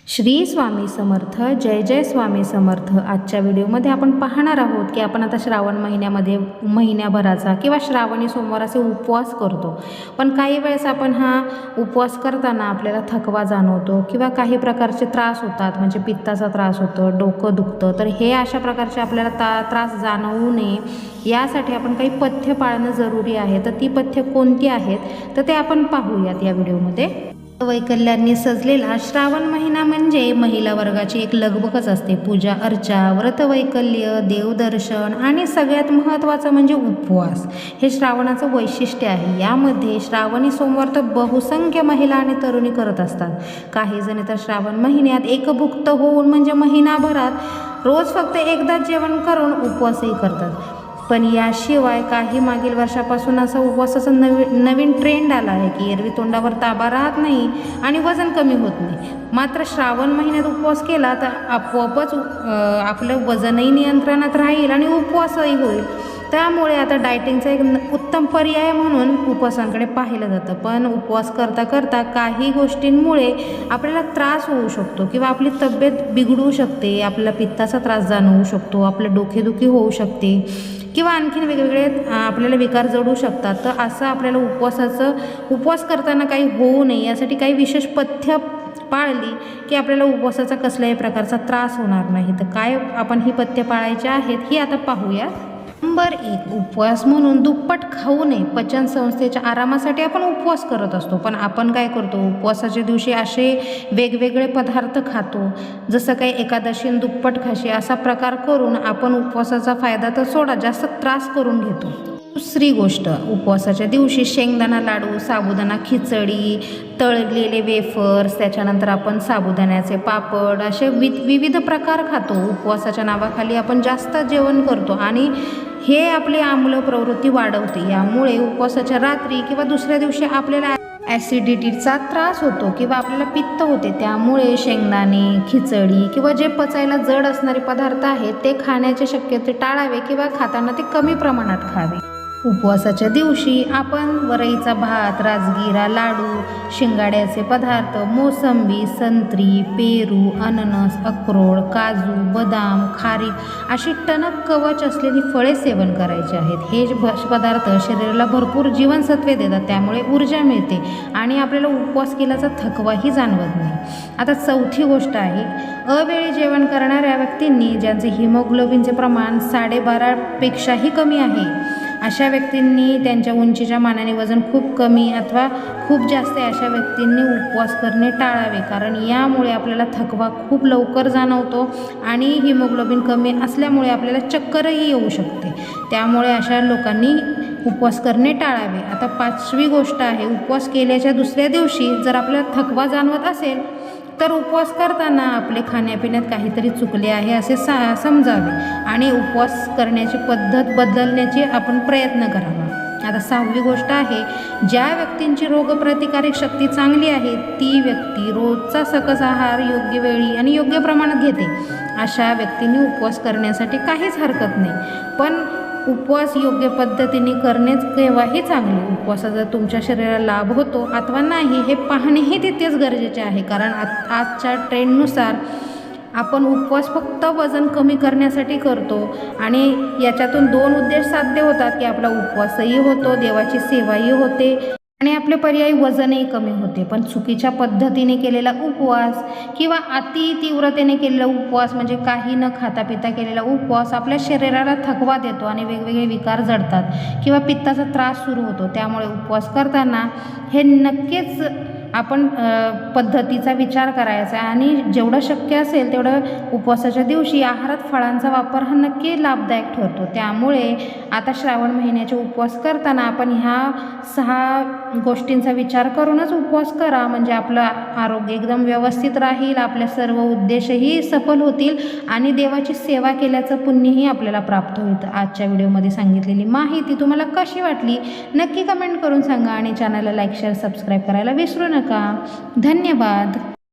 श्री स्वामी समर्थ. जय जय स्वामी समर्थ. आजच्या व्हिडिओमध्ये आपण पाहणार आहोत की आपण आता श्रावण महिन्यामध्ये महिन्याभराचा किंवा श्रावणी सोमवाराचे उपवास करतो, पण काही वेळेस आपण हा उपवास करताना आपल्याला थकवा जाणवतो किंवा काही प्रकारचे त्रास होतात, म्हणजे पित्ताचा त्रास होतो, डोकं दुखतं. तर हे अशा प्रकारचे आपल्याला त्रास जाणवू नये यासाठी आपण काही पथ्य पाळणं जरुरी आहे. तर ती पथ्य कोणती आहेत तर ते आपण पाहूयात या व्हिडिओमध्ये. वैकल्यांनी सजलेला श्रावण महिना म्हणजे महिला वर्गाची एक लगबगच असते. पूजा अर्चा, व्रतवैकल्य, देवदर्शन आणि सगळ्यात महत्त्वाचं म्हणजे उपवास हे श्रावणाचं वैशिष्ट्य आहे. यामध्ये श्रावणी सोमवार तर बहुसंख्य महिला आणि तरुणी करत असतात. काही जणी तर श्रावण महिन्यात एकभुक्त होऊन म्हणजे महिनाभरात रोज फक्त एकदाच जेवण करून उपवासही करतात. पण याशिवाय काही मागील वर्षापासून असा उपवासाचा नवीन ट्रेंड आला आहे की एरवी तोंडावर ताबा राहत नाही आणि वजन कमी होत नाही. मात्र श्रावण महिन्यात उपवास केला तर आपोआपच आपलं वजनही नियंत्रणात राहील आणि उपवासही होईल. त्यामुळे आता डायटिंगचा एक उत्तम पर्याय म्हणून उपवासांकडे पाहिलं जातं. पण उपवास करता करता काही गोष्टींमुळे आपल्याला त्रास होऊ शकतो किंवा आपली तब्येत बिघडू शकते. आपल्याला पित्ताचा त्रास जाणवू शकतो, आपलं डोकेदुखी होऊ शकते किंवा आणखीन वेगवेगळे आपल्याला विकार जडू शकतात. तर असं आपल्याला उपवास करताना काही होऊ नये यासाठी काही विशेष पथ्य पाळली की आपल्याला उपवासाचा कसल्याही प्रकारचा त्रास होणार नाही. तर काय आपण ही पथ्य पाळायची आहेत ही आता पाहूया. नंबर 1, उपवास म्हणून दुप्पट खाऊ नये. पचन संस्थेच्या आरामासाठी आपण उपवास करत असतो, पण आपण काय करतो, उपवासाच्या दिवशी असे वेगवेगळे पदार्थ खातो जसं काही एकादशीन दुप्पट खाशी असा प्रकार करून आपण उपवासाचा फायदा तर सोडा, जास्त त्रास करून घेतो. दुसरी गोष्ट, उपवासाच्या दिवशी शेंगदाणा लाडू, साबुदाणा खिचडी, तळलेले वेफर्स, त्याच्यानंतर आपण साबुदाण्याचे पापड असे विविध प्रकार खातो. उपवासाच्या नावाखाली आपण जास्त जेवण करतो आणि हे आपली आम्ल प्रवृत्ती वाढवते. यामुळे उपवासाच्या रात्री किंवा दुसऱ्या दिवशी आपल्याला ॲसिडिटीचा त्रास होतो किंवा आपल्याला पित्त होते. त्यामुळे शेंगदाणे, खिचडी किंवा जे पचायला जड असणारे पदार्थ आहेत ते खाण्याचे शक्यते टाळावे किंवा खाताना ते कमी प्रमाणात खावे. उपवासाच्या दिवशी आपण वरईचा भात, राजगिरा, लाडू, शिंगाड्याचे पदार्थ, मोसंबी, संत्री, पेरू, अननस, अक्रोड, काजू, बदाम, खारीक अशी टणक कवच असलेली फळे सेवन करायची आहेत. हे पदार्थ शरीराला भरपूर जीवनसत्वे देतात, त्यामुळे ऊर्जा मिळते आणि आपल्याला उपवास केल्याचा थकवाही जाणवत नाही. आता चौथी गोष्ट आहे, अवेळी जेवण करणाऱ्या व्यक्तींनी ज्यांचे हिमोग्लोबिनचे प्रमाण 12.5 पेक्षाही कमी आहे अशा व्यक्तींनी त्यांच्या उंचीच्या मानाने वजन खूप कमी अथवा खूप जास्त आहे अशा व्यक्तींनी उपवास करणे टाळावे, कारण यामुळे आपल्याला थकवा खूप लवकर जाणवतो आणि हिमोग्लोबिन कमी असल्यामुळे आपल्याला चक्करही येऊ शकते. त्यामुळे अशा लोकांनी उपवास करणे टाळावे. आता 5वी गोष्ट आहे, उपवास केल्याच्या दुसऱ्या दिवशी जर आपल्याला थकवा जाणवत असेल तर उपवास करताना आपले खाण्यापिण्यात काहीतरी चुकले आहे असे समजावे आणि उपवास करण्याची पद्धत बदलण्याची आपण प्रयत्न करावा. आता 6वी गोष्ट आहे, ज्या व्यक्तींची रोगप्रतिकारक शक्ती चांगली आहे ती व्यक्ती रोजचा सकस आहार योग्य वेळी आणि योग्य प्रमाणात घेते. अशा व्यक्तींनी उपवास करण्यासाठी काहीच हरकत नाही, पण उपवास योग्य पद्धतीने करणेच केव्हाही चांगले. उपवासाचा तुमच्या शरीराला लाभ होतो अथवा नाही हे पाहणेही तितकेच गरजेचे आहे, कारण आजच्या ट्रेंडनुसार आपण उपवास फक्त वजन कमी करण्यासाठी करतो आणि याच्यातून 2 उद्देश साध्य होतात की आपला उपवासही होतो, देवाची सेवाही होते आणि आपले पर्यायी वजनही कमी होते. पण चुकीच्या पद्धतीने केलेला उपवास किंवा अति तीव्रतेने केलेला उपवास म्हणजे काही न खाता पिता केलेला उपवास आपल्या शरीराला थकवा देतो आणि वेगवेगळे विकार जडतात किंवा पित्ताचा त्रास सुरू होतो. त्यामुळे उपवास करताना हे नक्कीच आपण पद्धतीचा विचार करायचा आणि जेवढं शक्य असेल तेवढं उपवासाच्या दिवशी आहारात फळांचा वापर हा नक्की लाभदायक ठरतो. त्यामुळे आता श्रावण महिन्याचे उपवास करताना आपण ह्या 6 गोष्टींचा विचार करूनच उपवास करा, म्हणजे आपलं आरोग्य एकदम व्यवस्थित राहील, आपल्या सर्व उद्देशही सफल होतील आणि देवाची सेवा केल्याचं पुण्यही आपल्याला प्राप्त होईल. आजच्या व्हिडिओमध्ये सांगितलेली माहिती तुम्हाला कशी वाटली नक्की कमेंट करून सांगा आणि चॅनलला लाईक, शेअर, सबस्क्राईब करायला विसरू नका. धन्यवाद.